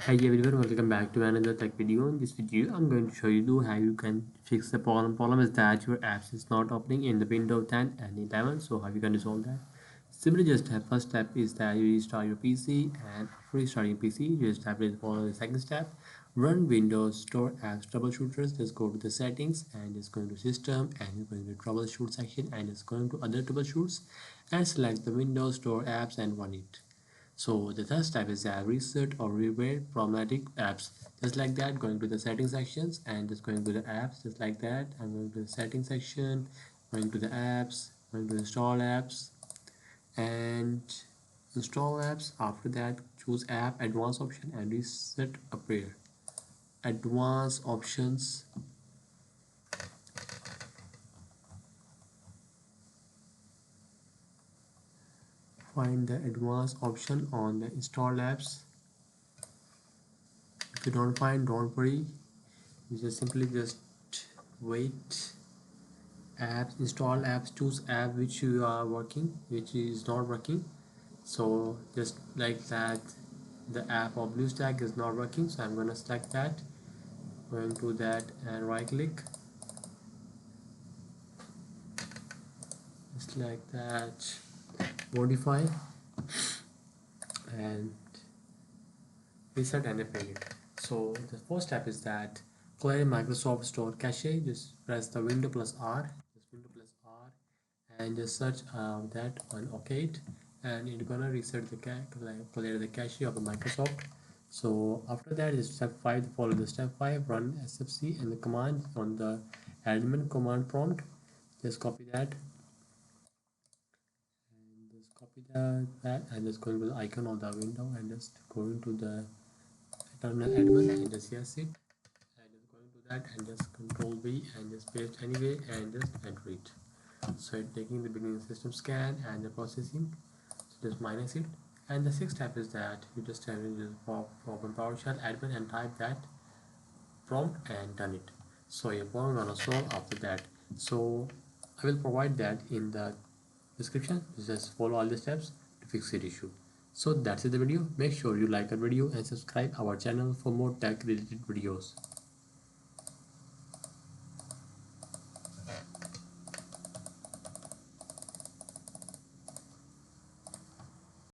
Hi everyone, welcome back to another tech video. In this video, I'm going to show you how you can fix the problem. Problem is that your apps is not opening in the Windows 10 and 11. So how you can resolve that? Simply just first step is that you restart your PC, and after restarting PC, you just have to follow the second step. Run Windows Store Apps Troubleshooters. Just go to the settings and just go to System and you're going to Troubleshoot section and just going to Other Troubleshoots and select the Windows Store Apps and run it. So the third step is reset or rewrite problematic apps. Just like that, going to the settings sections and just going to the apps just like that. I'm going to the settings section, going to the apps, going to install apps and install apps. After that, choose app advanced option and reset appear. Advanced options. Find the advanced option on the install apps. If you don't find, don't worry. You just simply just wait. Apps, install apps, choose app which you are working, which is not working. So just like that, the app of BlueStack is not working, so I'm gonna select that, going to that and right click just like that, modify and reset and append it. So the first step is that clear Microsoft Store cache. Just press the window plus R, just window plus R and just search that on OK it, and it's gonna reset the clear the cache of the Microsoft. So after that is step 5. Follow the step 5, run sfc and the command on the admin command prompt. Just copy that and just copy that and just going to the icon of the window and just going to the terminal admin and just yes it and just going to that and just control V and just paste anyway and just enter it. So it's taking the beginning system scan and the processing, so just minus it. And the sixth step is that you just have to just open PowerShell admin and type that prompt and done it. So your problem gonna solve after that. So I will provide that in the description. Just follow all the steps to fix the issue. So that's it the video. Make sure you like our video and subscribe our channel for more tech related videos.